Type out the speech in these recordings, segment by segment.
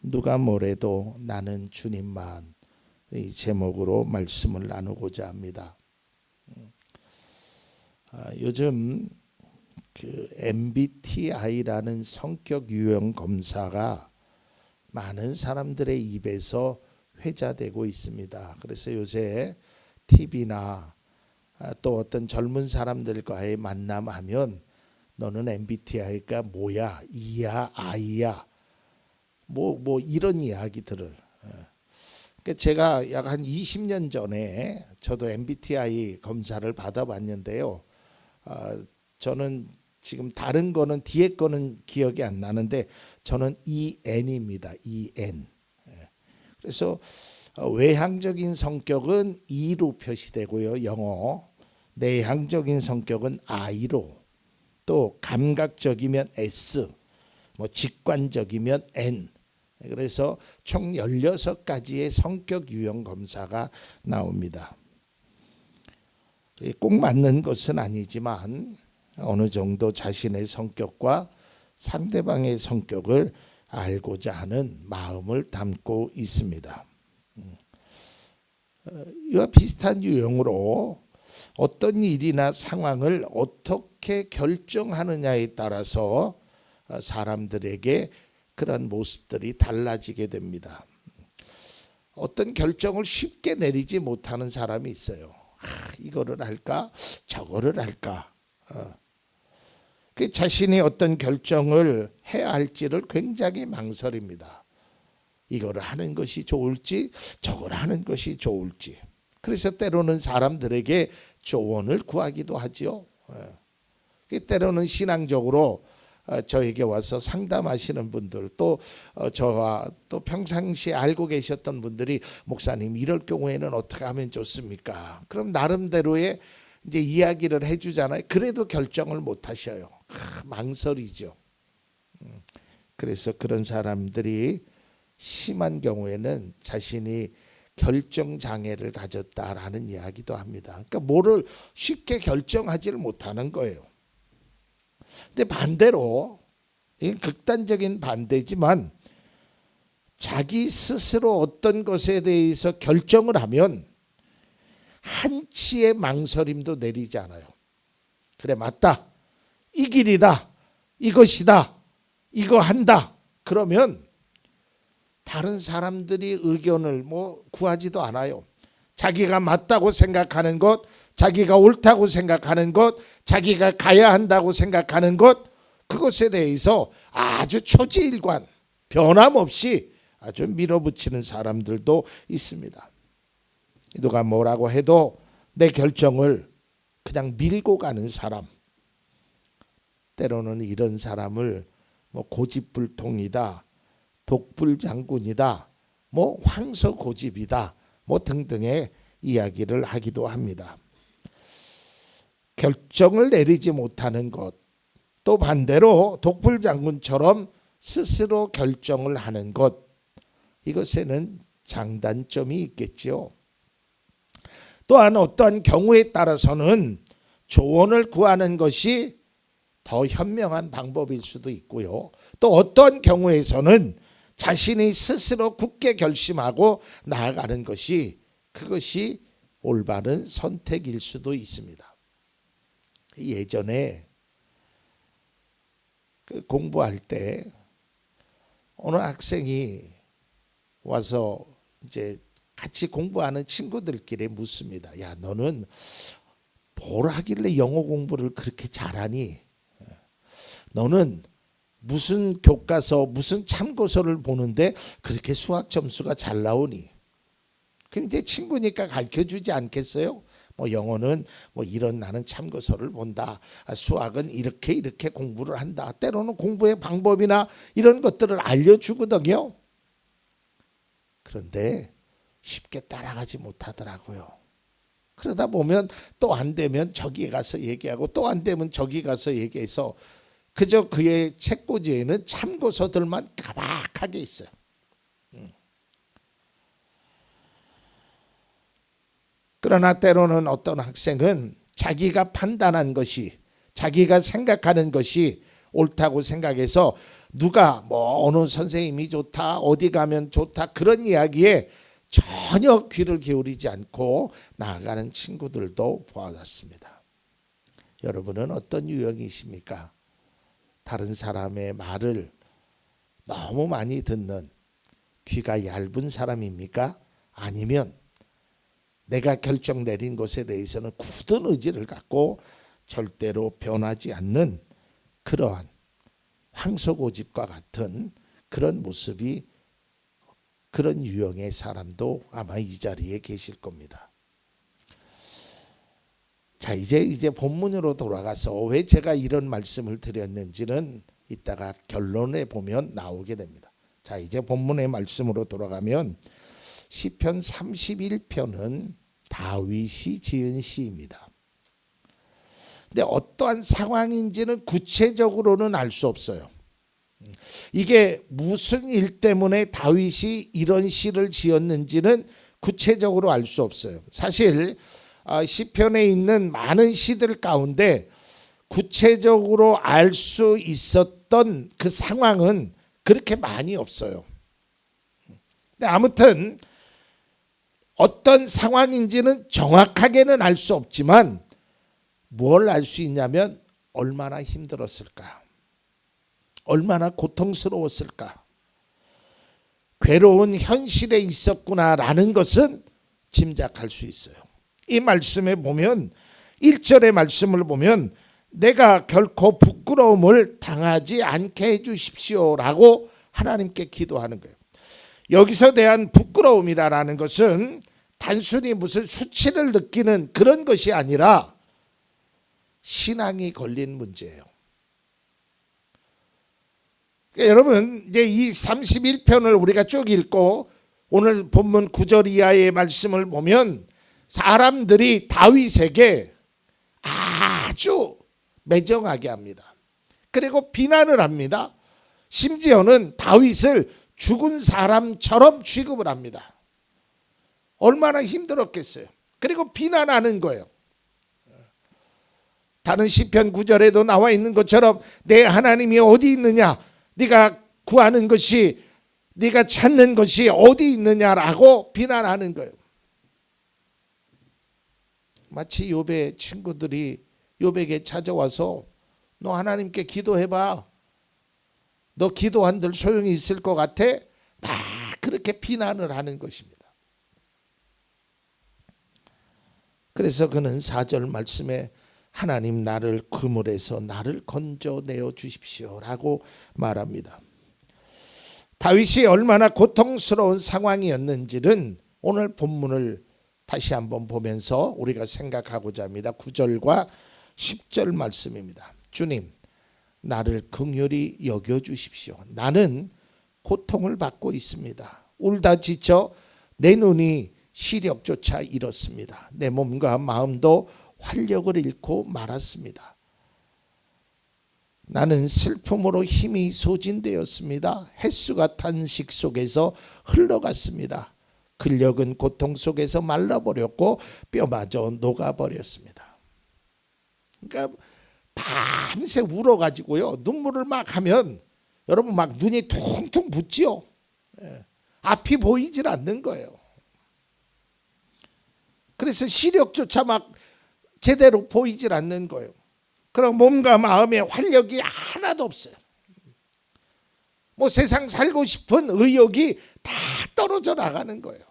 누가 뭐래도 나는 주님만, 이 제목으로 말씀을 나누고자 합니다. 요즘 그 MBTI라는 성격 유형 검사가 많은 사람들의 입에서 회자되고 있습니다. 그래서 요새 TV나 또 어떤 젊은 사람들과의 만남하면 너는 MBTI가 뭐야, E야, I야, 뭐 이런 이야기들을. 그러니까 제가 약 한 20년 전에 저도 MBTI 검사를 받아봤는데요. 저는 지금 다른 거는 뒤에 거는 기억이 안 나는데 저는 EN입니다. EN. 그래서 외향적인 성격은 E로 표시되고요. 영어. 내향적인 성격은 I로. 또 감각적이면 S. 뭐 직관적이면 N. 그래서 총 16가지의 성격 유형 검사가 나옵니다. 꼭 맞는 것은 아니지만 어느 정도 자신의 성격과 상대방의 성격을 알고자 하는 마음을 담고 있습니다. 이와 비슷한 유형으로 어떤 일이나 상황을 어떻게 결정하느냐에 따라서 사람들에게 그런 모습들이 달라지게 됩니다. 어떤 결정을 쉽게 내리지 못하는 사람이 있어요. 이거를 할까? 저거를 할까? 그 자신이 어떤 결정을 해야 할지를 굉장히 망설입니다. 이거를 하는 것이 좋을지 저거를 하는 것이 좋을지. 그래서 때로는 사람들에게 조언을 구하기도 하지요. 때로는 신앙적으로 저에게 와서 상담하시는 분들, 또 저와 또 평상시에 알고 계셨던 분들이 목사님 이럴 경우에는 어떻게 하면 좋습니까? 그럼 나름대로의 이제 이야기를 해주잖아요. 그래도 결정을 못 하셔요. 망설이죠. 그래서 그런 사람들이 심한 경우에는 자신이 결정 장애를 가졌다라는 이야기도 합니다. 그러니까 뭐를 쉽게 결정하지를 못하는 거예요. 근데 반대로, 이건 극단적인 반대지만 자기 스스로 어떤 것에 대해서 결정을 하면 한치의 망설임도 내리지 않아요. 그래, 맞다, 이 길이다, 이것이다, 이거 한다. 그러면 다른 사람들이 의견을 구하지도 않아요. 자기가 맞다고 생각하는 것, 자기가 옳다고 생각하는 것, 자기가 가야 한다고 생각하는 것, 그것에 대해서 아주 초지일관, 변함없이 아주 밀어붙이는 사람들도 있습니다. 누가 뭐라고 해도 내 결정을 그냥 밀고 가는 사람. 때로는 이런 사람을 고집불통이다, 독불장군이다, 황소고집이다, 등등의 이야기를 하기도 합니다. 결정을 내리지 못하는 것, 또 반대로 독불장군처럼 스스로 결정을 하는 것, 이것에는 장단점이 있겠지요. 또한 어떠한 경우에 따라서는 조언을 구하는 것이 더 현명한 방법일 수도 있고요. 또 어떤 경우에서는 자신이 스스로 굳게 결심하고 나아가는 것이, 그것이 올바른 선택일 수도 있습니다. 예전에 공부할 때 어느 학생이 와서 이제 같이 공부하는 친구들끼리 묻습니다. 야, 너는 뭘 하길래 영어 공부를 그렇게 잘하니? 너는 무슨 교과서, 무슨 참고서를 보는데 그렇게 수학 점수가 잘 나오니? 그럼 이제 친구니까 가르쳐주지 않겠어요? 영어는 이런 나는 참고서를 본다. 수학은 이렇게 공부를 한다. 때로는 공부의 방법이나 이런 것들을 알려주거든요. 그런데 쉽게 따라가지 못하더라고요. 그러다 보면 또 안 되면 저기 가서 얘기하고 또 안 되면 저기 가서 얘기해서 그저 그의 책꽂이에는 참고서들만 가박하게 있어요. 그러나 때로는 어떤 학생은 자기가 판단한 것이, 자기가 생각하는 것이 옳다고 생각해서 누가 뭐 어느 선생님이 좋다, 어디 가면 좋다 그런 이야기에 전혀 귀를 기울이지 않고 나아가는 친구들도 보았습니다. 여러분은 어떤 유형이십니까? 다른 사람의 말을 너무 많이 듣는 귀가 얇은 사람입니까? 아니면 내가 결정 내린 것에 대해서는 굳은 의지를 갖고 절대로 변하지 않는 그러한 황소고집과 같은 그런 모습이, 그런 유형의 사람도 아마 이 자리에 계실 겁니다. 자, 이제 본문으로 돌아가서 왜 제가 이런 말씀을 드렸는지는 이따가 결론에 보면 나오게 됩니다. 자, 이제 본문의 말씀으로 돌아가면 시편 31편은 다윗이 지은 시입니다. 근데 어떠한 상황인지는 구체적으로는 알 수 없어요. 이게 무슨 일 때문에 다윗이 이런 시를 지었는지는 구체적으로 알 수 없어요. 사실 시편에 있는 많은 시들 가운데 구체적으로 알 수 있었던 그 상황은 그렇게 많이 없어요. 근데 아무튼 어떤 상황인지는 정확하게는 알 수 없지만 뭘 알 수 있냐면 얼마나 힘들었을까, 얼마나 고통스러웠을까, 괴로운 현실에 있었구나라는 것은 짐작할 수 있어요. 이 말씀에 보면 1절의 말씀을 보면 내가 결코 부끄러움을 당하지 않게 해주십시오라고 하나님께 기도하는 거예요. 여기서 대한 부끄러움이라는 것은 단순히 무슨 수치를 느끼는 그런 것이 아니라 신앙이 걸린 문제예요. 그러니까 여러분, 이제 이 31편을 우리가 쭉 읽고 오늘 본문 9절 이하의 말씀을 보면 사람들이 다윗에게 아주 매정하게 합니다. 그리고 비난을 합니다. 심지어는 다윗을 죽은 사람처럼 취급을 합니다. 얼마나 힘들었겠어요. 그리고 비난하는 거예요. 다른 시편 9절에도 나와 있는 것처럼 내 하나님이 어디 있느냐, 네가 구하는 것이, 네가 찾는 것이 어디 있느냐라고 비난하는 거예요. 마치 욥의 친구들이 욥에게 찾아와서 너 하나님께 기도해봐, 너 기도한들 소용이 있을 것 같아? 막 그렇게 비난을 하는 것입니다. 그래서 그는 4절 말씀에 하나님 나를 그물에서 나를 건져내어 주십시오라고 말합니다. 다윗이 얼마나 고통스러운 상황이었는지는 오늘 본문을 다시 한번 보면서 우리가 생각하고자 합니다. 9절과 10절 말씀입니다. 주님, 나를 긍휼히 여겨주십시오. 나는 고통을 받고 있습니다. 울다 지쳐 내 눈이 시력조차 잃었습니다. 내 몸과 마음도 활력을 잃고 말았습니다. 나는 슬픔으로 힘이 소진되었습니다. 햇수가 탄식 속에서 흘러갔습니다. 근력은 고통 속에서 말라버렸고 뼈마저 녹아버렸습니다. 그러니까 밤새 울어가지고요, 눈물을 막 하면 여러분 막 눈이 퉁퉁 붓지요. 앞이 보이질 않는 거예요. 그래서 시력조차 막 제대로 보이질 않는 거예요. 그럼 몸과 마음에 활력이 하나도 없어요. 뭐 세상 살고 싶은 의욕이 다 떨어져 나가는 거예요.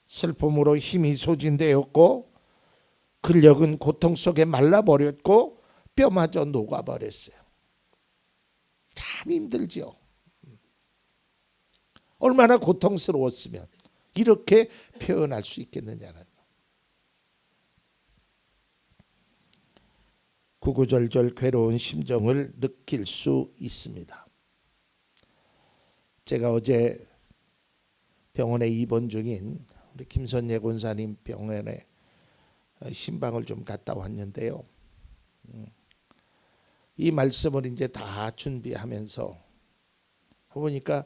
슬픔으로 힘이 소진되었고 근력은 고통 속에 말라버렸고 뼈마저 녹아버렸어요. 참 힘들죠. 얼마나 고통스러웠으면 이렇게 표현할 수 있겠느냐는. 구구절절 괴로운 심정을 느낄 수 있습니다. 제가 어제 병원에 입원 중인 우리 김선예 권사님 병원에 신방을 좀 갔다 왔는데요. 이 말씀을 이제 다 준비하면서 보니까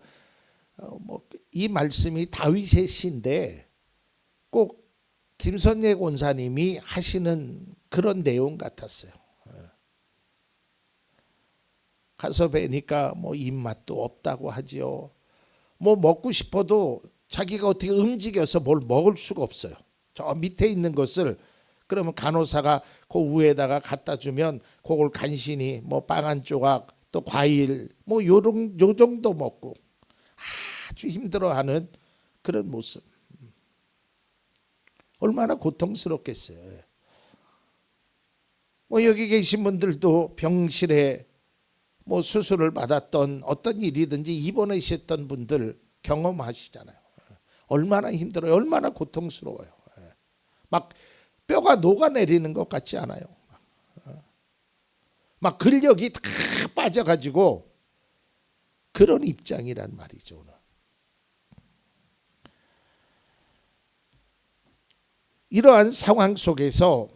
이 말씀이 다윗의 시인데 꼭 김선예 권사님이 하시는 그런 내용 같았어요. 가서 뵈니까 뭐 입맛도 없다고 하지요. 뭐 먹고 싶어도 자기가 어떻게 움직여서 뭘 먹을 수가 없어요. 저 밑에 있는 것을 그러면 간호사가 그 위에다가 갖다 주면 그걸 간신히 뭐 빵 한 조각 또 과일 뭐 요 정도 먹고 아주 힘들어하는 그런 모습. 얼마나 고통스럽겠어요. 뭐 여기 계신 분들도 병실에 뭐 수술을 받았던 어떤 일이든지 입원하셨던 분들 경험하시잖아요. 얼마나 힘들어요. 얼마나 고통스러워요. 막 뼈가 녹아내리는 것 같지 않아요. 막 근력이 다 빠져가지고 그런 입장이란 말이죠. 오늘. 이러한 상황 속에서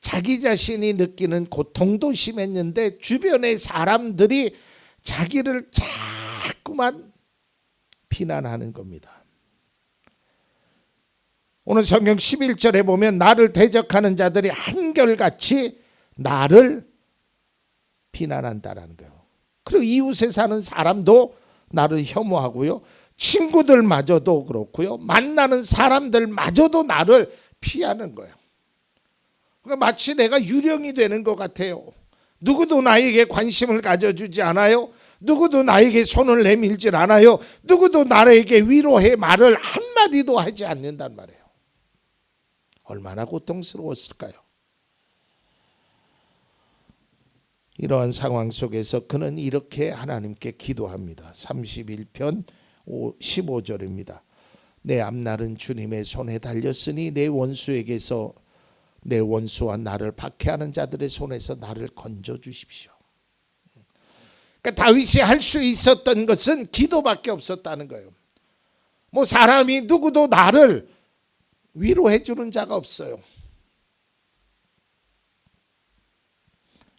자기 자신이 느끼는 고통도 심했는데 주변의 사람들이 자기를 자꾸만 비난하는 겁니다. 오늘 성경 11절에 보면 나를 대적하는 자들이 한결같이 나를 비난한다라는 거예요. 그리고 이웃에 사는 사람도 나를 혐오하고요. 친구들마저도 그렇고요. 만나는 사람들마저도 나를 피하는 거예요. 그러니까 마치 내가 유령이 되는 것 같아요. 누구도 나에게 관심을 가져주지 않아요. 누구도 나에게 손을 내밀질 않아요. 누구도 나에게 위로의 말을 한마디도 하지 않는단 말이에요. 얼마나 고통스러웠을까요? 이러한 상황 속에서 그는 이렇게 하나님께 기도합니다. 31편 15절입니다. 내 앞날은 주님의 손에 달렸으니 내 원수에게서 내 원수와 나를 박해하는 자들의 손에서 나를 건져 주십시오. 그러니까 다윗이 할 수 있었던 것은 기도밖에 없었다는 거예요. 뭐 사람이 누구도 나를 위로해 주는 자가 없어요.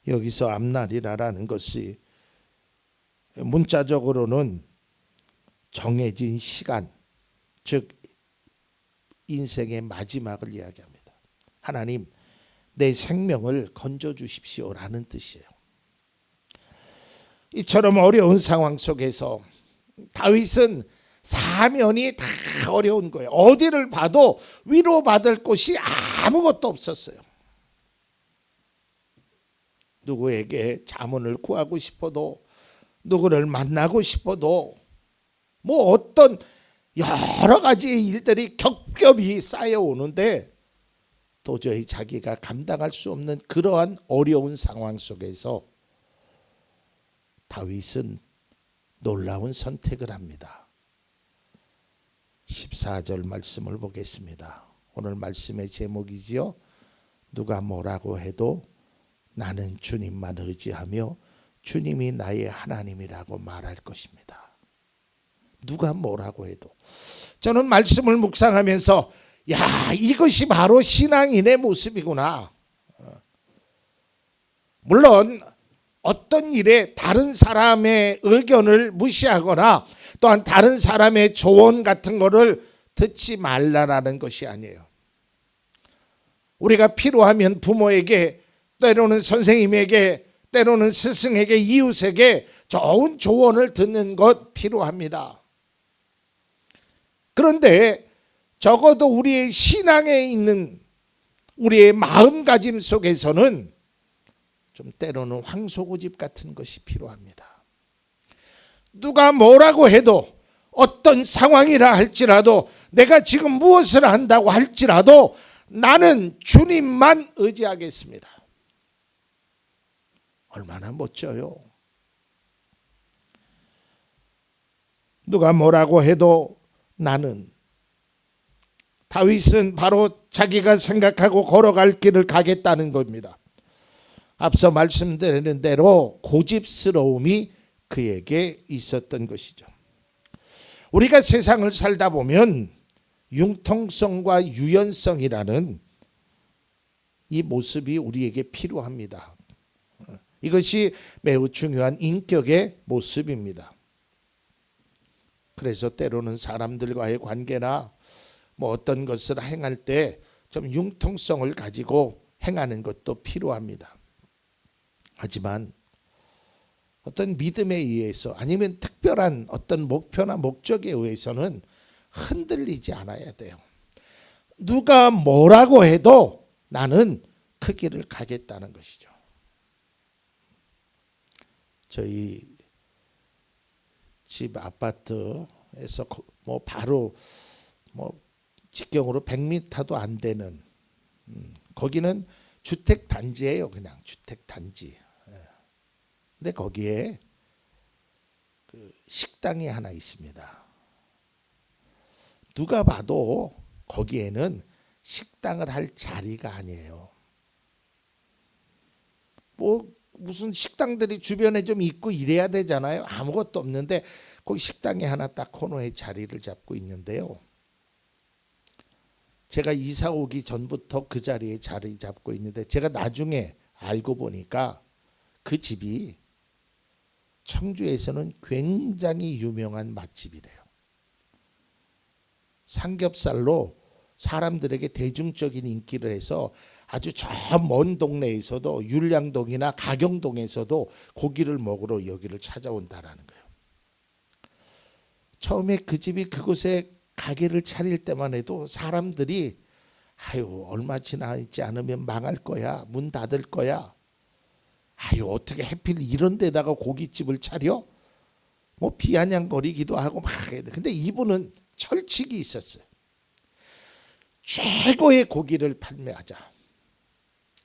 여기서 앞날이라는 것이 문자적으로는 정해진 시간, 즉 인생의 마지막을 이야기합니다. 하나님, 내 생명을 건져 주십시오라는 뜻이에요. 이처럼 어려운 상황 속에서 다윗은 사면이 다 어려운 거예요. 어디를 봐도 위로받을 곳이 아무것도 없었어요. 누구에게 자문을 구하고 싶어도, 누구를 만나고 싶어도 뭐 어떤 여러 가지 일들이 겹겹이 쌓여오는데 도저히 자기가 감당할 수 없는 그러한 어려운 상황 속에서 다윗은 놀라운 선택을 합니다. 14절 말씀을 보겠습니다. 오늘 말씀의 제목이지요. 누가 뭐라고 해도 나는 주님만 의지하며 주님이 나의 하나님이라고 말할 것입니다. 누가 뭐라고 해도. 저는 말씀을 묵상하면서 야, 이것이 바로 신앙인의 모습이구나. 물론 어떤 일에 다른 사람의 의견을 무시하거나 또한 다른 사람의 조언 같은 거를 듣지 말라라는 것이 아니에요. 우리가 필요하면 부모에게, 때로는 선생님에게, 때로는 스승에게, 이웃에게 좋은 조언을 듣는 것 필요합니다. 그런데 적어도 우리의 신앙에 있는 우리의 마음가짐 속에서는 좀 때로는 황소고집 같은 것이 필요합니다. 누가 뭐라고 해도, 어떤 상황이라 할지라도, 내가 지금 무엇을 한다고 할지라도 나는 주님만 의지하겠습니다. 얼마나 멋져요. 누가 뭐라고 해도 나는. 다윗은 바로 자기가 생각하고 걸어갈 길을 가겠다는 겁니다. 앞서 말씀드린 대로 고집스러움이 그에게 있었던 것이죠. 우리가 세상을 살다 보면 융통성과 유연성이라는 이 모습이 우리에게 필요합니다. 이것이 매우 중요한 인격의 모습입니다. 그래서 때로는 사람들과의 관계나 뭐 어떤 것을 행할 때 좀 융통성을 가지고 행하는 것도 필요합니다. 하지만 어떤 믿음에 의해서 아니면 특별한 어떤 목표나 목적에 의해서는 흔들리지 않아야 돼요. 누가 뭐라고 해도 나는 그 길을 가겠다는 것이죠. 저희 집 아파트에서 바로 직경으로 100m도 안 되는 거기는 주택 단지예요. 그냥 주택 단지. 근데 거기에 그 식당이 하나 있습니다. 누가 봐도 거기에는 식당을 할 자리가 아니에요. 무슨 식당들이 주변에 좀 있고 이래야 되잖아요. 아무것도 없는데 거기 식당이 하나 딱 코너에 자리를 잡고 있는데요. 제가 이사 오기 전부터 그 자리에 자리 잡고 있는데 제가 나중에 알고 보니까 그 집이 청주에서는 굉장히 유명한 맛집이래요. 삼겹살로 사람들에게 대중적인 인기를 해서 아주 저 먼 동네에서도 율량동이나 가경동에서도 고기를 먹으러 여기를 찾아온다라는 거예요. 처음에 그 집이 그곳에 가게를 차릴 때만 해도 사람들이 아유 얼마 지나지 않으면 망할 거야, 문 닫을 거야, 아유 어떻게 하필 이런 데다가 고깃집을 차려? 비아냥거리기도 하고 막 해야 돼. 근데 이분은 철칙이 있었어요. 최고의 고기를 판매하자.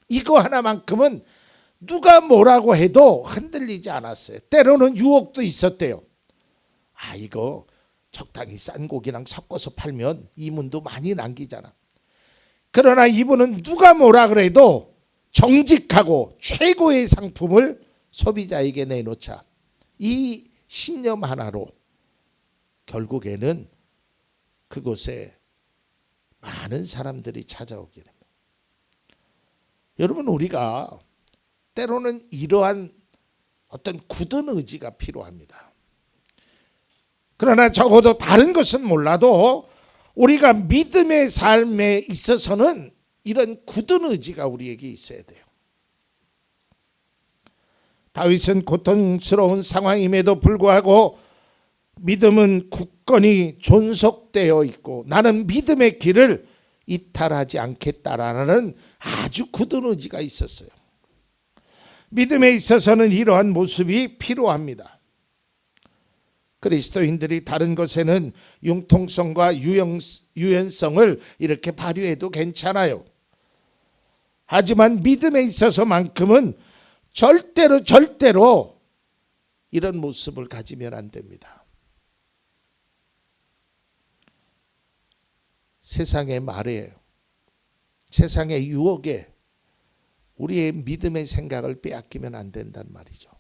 이거 하나만큼은 누가 뭐라고 해도 흔들리지 않았어요. 때로는 유혹도 있었대요. 이거 적당히 싼 고기랑 섞어서 팔면 이문도 많이 남기잖아. 그러나 이분은 누가 뭐라 그래도 정직하고 최고의 상품을 소비자에게 내놓자. 이 신념 하나로 결국에는 그곳에 많은 사람들이 찾아오게 됩니다. 여러분, 우리가 때로는 이러한 어떤 굳은 의지가 필요합니다. 그러나 적어도 다른 것은 몰라도 우리가 믿음의 삶에 있어서는 이런 굳은 의지가 우리에게 있어야 돼요. 다윗은 고통스러운 상황임에도 불구하고 믿음은 굳건히 존속되어 있고 나는 믿음의 길을 이탈하지 않겠다라는 아주 굳은 의지가 있었어요. 믿음에 있어서는 이러한 모습이 필요합니다. 그리스도인들이 다른 것에는 융통성과 유연성을 이렇게 발휘해도 괜찮아요. 하지만 믿음에 있어서만큼은 절대로 이런 모습을 가지면 안 됩니다. 세상의 말에, 세상의 유혹에 우리의 믿음의 생각을 빼앗기면 안 된단 말이죠.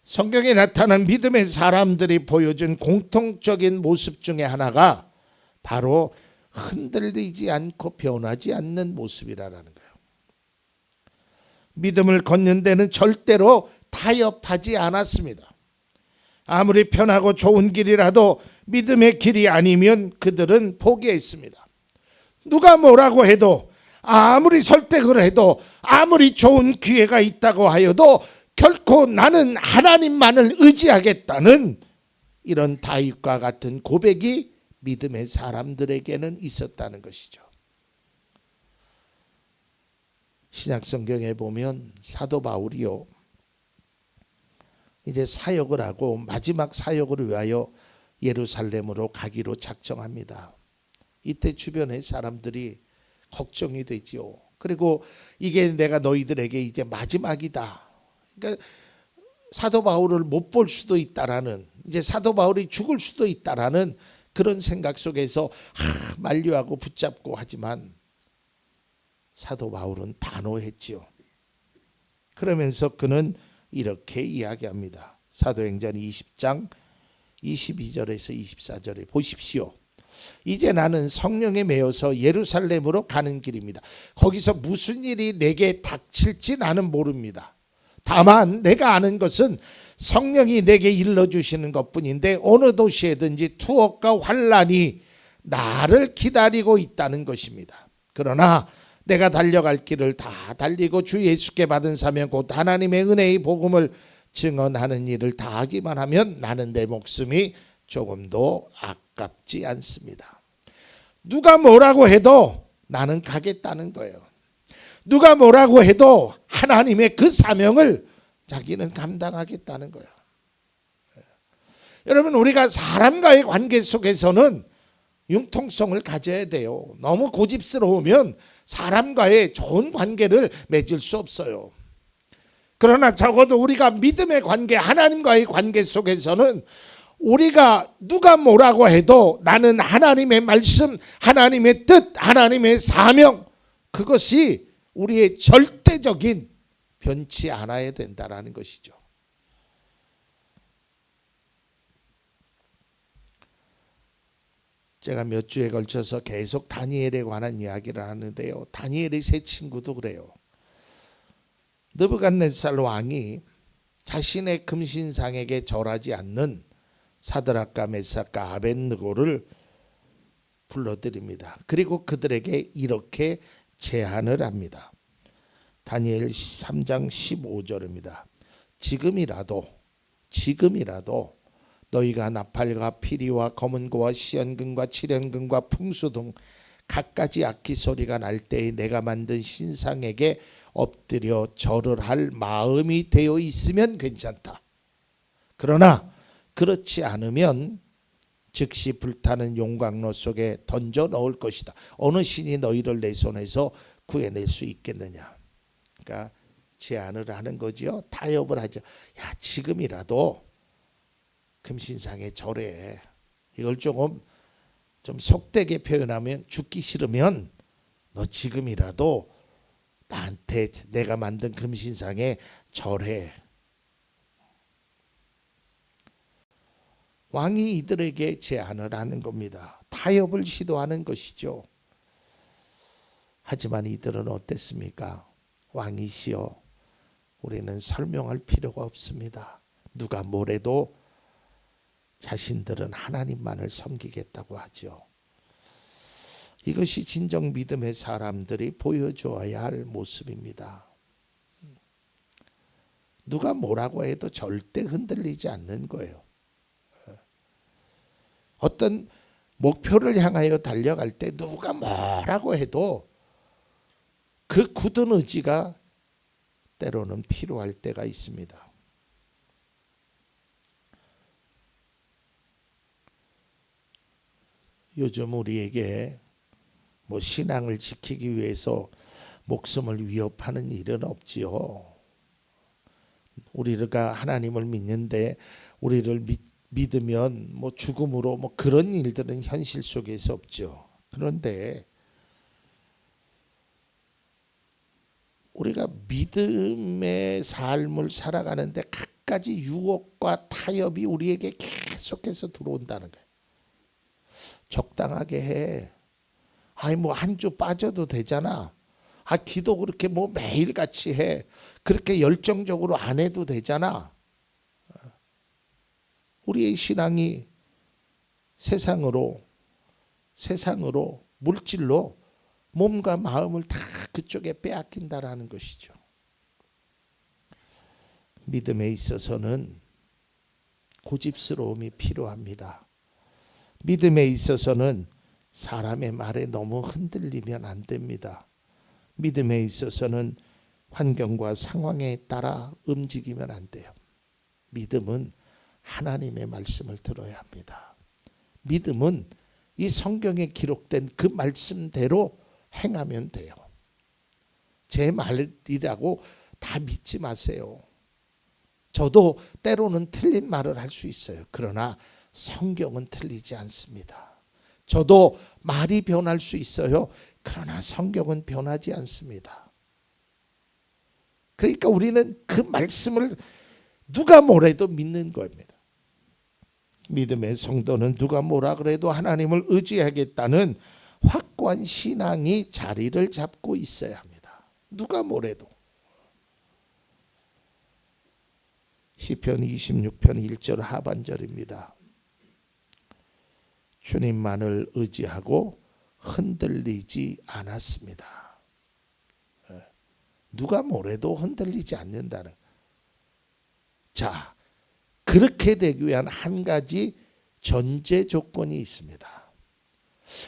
성경에 나타난 믿음의 사람들이 보여준 공통적인 모습 중에 하나가 바로 흔들리지 않고 변하지 않는 모습이라는 거예요. 믿음을 걷는 데는 절대로 타협하지 않았습니다. 아무리 편하고 좋은 길이라도 믿음의 길이 아니면 그들은 포기했습니다. 누가 뭐라고 해도, 아무리 설득을 해도, 아무리 좋은 기회가 있다고 하여도 결코 나는 하나님만을 의지하겠다는 이런 다윗과 같은 고백이 믿음의 사람들에게는 있었다는 것이죠. 신약 성경에 보면 사도 바울이요, 이제 사역을 하고 마지막 사역을 위하여 예루살렘으로 가기로 작정합니다. 이때 주변의 사람들이 걱정이 되지요. 그리고 이게 내가 너희들에게 이제 마지막이다. 그러니까 사도 바울을 못 볼 수도 있다라는, 이제 사도 바울이 죽을 수도 있다라는 그런 생각 속에서 만류하고 붙잡고 하지만 사도 바울은 단호했지요. 그러면서 그는 이렇게 이야기합니다. 사도행전 20장 22절에서 24절에 보십시오. 이제 나는 성령에 매여서 예루살렘으로 가는 길입니다. 거기서 무슨 일이 내게 닥칠지 나는 모릅니다. 다만 내가 아는 것은 성령이 내게 일러주시는 것뿐인데 어느 도시에든지 투옥과 환난이 나를 기다리고 있다는 것입니다. 그러나 내가 달려갈 길을 다 달리고 주 예수께 받은 사명 곧 하나님의 은혜의 복음을 증언하는 일을 다 하기만 하면 나는 내 목숨이 조금도 아깝지 않습니다. 누가 뭐라고 해도 나는 가겠다는 거예요. 누가 뭐라고 해도 하나님의 그 사명을 자기는 감당하겠다는 거예요. 여러분, 우리가 사람과의 관계 속에서는 융통성을 가져야 돼요. 너무 고집스러우면 사람과의 좋은 관계를 맺을 수 없어요. 그러나 적어도 우리가 믿음의 관계, 하나님과의 관계 속에서는 우리가 누가 뭐라고 해도 나는 하나님의 말씀, 하나님의 뜻, 하나님의 사명, 그것이 우리의 절대적인 변치 않아야 된다라는 것이죠. 제가 몇 주에 걸쳐서 계속 다니엘에 관한 이야기를 하는데요. 다니엘의 세 친구도 그래요. 느부갓네살 왕이 자신의 금신상에게 절하지 않는 사드락과 메삭과 아벳느고를 불러들입니다. 그리고 그들에게 이렇게 제안을 합니다. 다니엘 3장 15절입니다. 지금이라도 너희가 나팔과 피리와 검은고와 시연금과 칠연금과 풍수 등 갖가지 악기 소리가 날 때에 내가 만든 신상에게 엎드려 절을 할 마음이 되어 있으면 괜찮다. 그러나 그렇지 않으면 즉시 불타는 용광로 속에 던져 넣을 것이다. 어느 신이 너희를 내 손에서 구해낼 수 있겠느냐. 그러니까 제안을 하는 거지요. 타협을 하죠. 야, 지금이라도 금신상에 절해. 이걸 좀 속되게 표현하면 죽기 싫으면 너 지금이라도 나한테 내가 만든 금신상에 절해. 왕이 이들에게 제안을 하는 겁니다. 타협을 시도하는 것이죠. 하지만 이들은 어땠습니까? 왕이시여, 우리는 설명할 필요가 없습니다. 누가 뭐래도 자신들은 하나님만을 섬기겠다고 하죠. 이것이 진정 믿음의 사람들이 보여줘야 할 모습입니다. 누가 뭐라고 해도 절대 흔들리지 않는 거예요. 어떤 목표를 향하여 달려갈 때 누가 뭐라고 해도 그 굳은 의지가 때로는 필요할 때가 있습니다. 요즘 우리에게 신앙을 지키기 위해서 목숨을 위협하는 일은 없지요. 우리가 하나님을 믿는데 우리를 믿으면 죽음으로 그런 일들은 현실 속에서 없죠. 그런데 우리가 믿음의 삶을 살아가는데 갖가지 유혹과 타협이 우리에게 계속해서 들어온다는 거예요. 적당하게 해. 한 주 빠져도 되잖아. 기도 그렇게 매일같이 해. 그렇게 열정적으로 안 해도 되잖아. 우리의 신앙이 세상으로 물질로 몸과 마음을 다 그쪽에 빼앗긴다라는 것이죠. 믿음에 있어서는 고집스러움이 필요합니다. 믿음에 있어서는 사람의 말에 너무 흔들리면 안 됩니다. 믿음에 있어서는 환경과 상황에 따라 움직이면 안 돼요. 믿음은 하나님의 말씀을 들어야 합니다. 믿음은 이 성경에 기록된 그 말씀대로 행하면 돼요. 제 말이라고 다 믿지 마세요. 저도 때로는 틀린 말을 할 수 있어요. 그러나 성경은 틀리지 않습니다. 저도 말이 변할 수 있어요. 그러나 성경은 변하지 않습니다. 그러니까 우리는 그 말씀을 누가 뭐래도 믿는 겁니다. 믿음의 성도는 누가 뭐라 그래도 하나님을 의지하겠다는 확고한 신앙이 자리를 잡고 있어야 합니다. 누가 뭐래도. 시편 26편 1절 하반절입니다. 주님만을 의지하고 흔들리지 않았습니다. 누가 뭐래도 흔들리지 않는다는. 자, 그렇게 되기 위한 한 가지 전제 조건이 있습니다.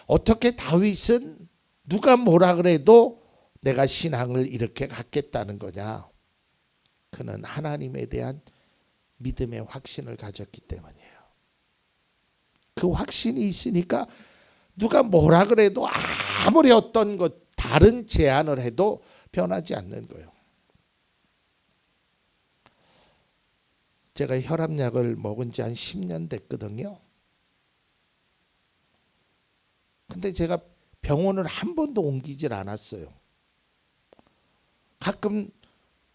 어떻게 다윗은 누가 뭐라 그래도 내가 신앙을 이렇게 갖겠다는 거냐? 그는 하나님에 대한 믿음의 확신을 가졌기 때문이에요. 그 확신이 있으니까 누가 뭐라 그래도 아무리 어떤 것 다른 제안을 해도 변하지 않는 거예요. 제가 혈압약을 먹은 지 한 10년 됐거든요. 근데 제가 병원을 한 번도 옮기질 않았어요. 가끔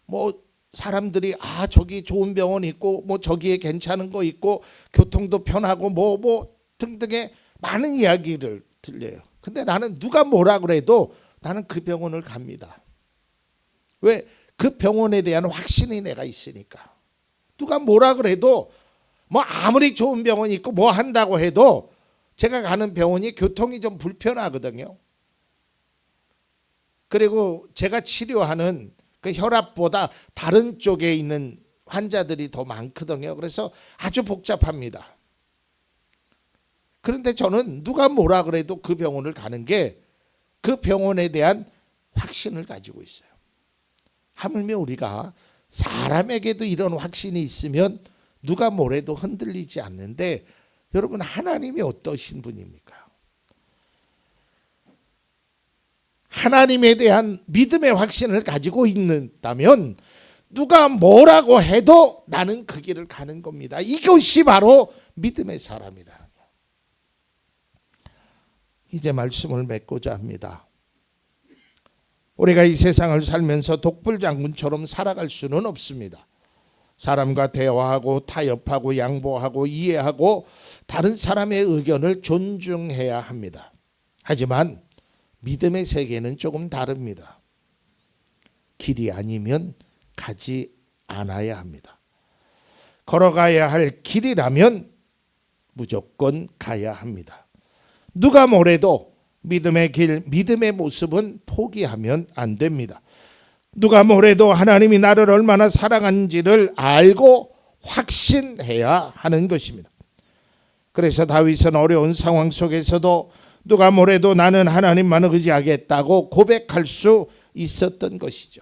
뭐 사람들이 저기 좋은 병원 있고 뭐 저기에 괜찮은 거 있고 교통도 편하고 뭐 등등의 많은 이야기를 들려요. 근데 나는 누가 뭐라 그래도 나는 그 병원을 갑니다. 왜? 그 병원에 대한 확신이 내가 있으니까. 누가 뭐라 그래도 뭐 아무리 좋은 병원이 있고 뭐 한다고 해도 제가 가는 병원이 교통이 좀 불편하거든요. 그리고 제가 치료하는 그 혈압보다 다른 쪽에 있는 환자들이 더 많거든요. 그래서 아주 복잡합니다. 그런데 저는 누가 뭐라 그래도 그 병원을 가는 게 그 병원에 대한 확신을 가지고 있어요. 하물며 우리가 사람에게도 이런 확신이 있으면 누가 뭐래도 흔들리지 않는데, 여러분 하나님이 어떠신 분입니까? 하나님에 대한 믿음의 확신을 가지고 있다면 누가 뭐라고 해도 나는 그 길을 가는 겁니다. 이것이 바로 믿음의 사람이라는 거예요. 이제 말씀을 맺고자 합니다. 우리가 이 세상을 살면서 독불장군처럼 살아갈 수는 없습니다. 사람과 대화하고 타협하고 양보하고 이해하고 다른 사람의 의견을 존중해야 합니다. 하지만 믿음의 세계는 조금 다릅니다. 길이 아니면 가지 않아야 합니다. 걸어가야 할 길이라면 무조건 가야 합니다. 누가 뭐래도 믿음의 길, 믿음의 모습은 포기하면 안 됩니다. 누가 뭐래도 하나님이 나를 얼마나 사랑하는지를 알고 확신해야 하는 것입니다. 그래서 다윗은 어려운 상황 속에서도 누가 뭐래도 나는 하나님만 의지하겠다고 고백할 수 있었던 것이죠.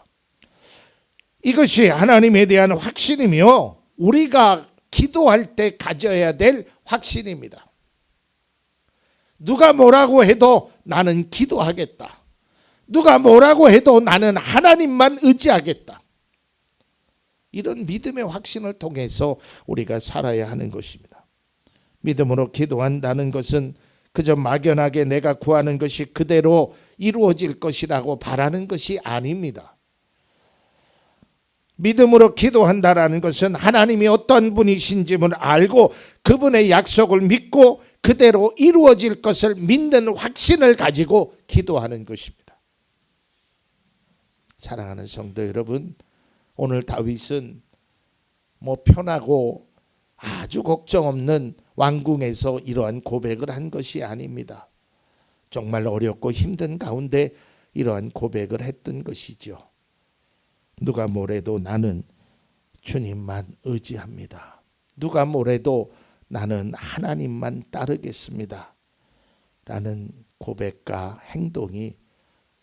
이것이 하나님에 대한 확신이며 우리가 기도할 때 가져야 될 확신입니다. 누가 뭐라고 해도 나는 기도하겠다. 누가 뭐라고 해도 나는 하나님만 의지하겠다. 이런 믿음의 확신을 통해서 우리가 살아야 하는 것입니다. 믿음으로 기도한다는 것은 그저 막연하게 내가 구하는 것이 그대로 이루어질 것이라고 바라는 것이 아닙니다. 믿음으로 기도한다라는 것은 하나님이 어떤 분이신지를 알고 그분의 약속을 믿고 그대로 이루어질 것을 믿는 확신을 가지고 기도하는 것입니다. 사랑하는 성도 여러분, 오늘 다윗은 편하고 아주 걱정 없는 왕궁에서 이러한 고백을 한 것이 아닙니다. 정말 어렵고 힘든 가운데 이러한 고백을 했던 것이죠. 누가 뭐래도 나는 주님만 의지합니다. 누가 뭐래도 나는 하나님만 따르겠습니다. 라는 고백과 행동이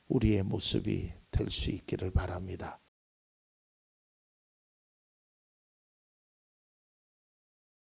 우리의 모습이 될 수 있기를 바랍니다.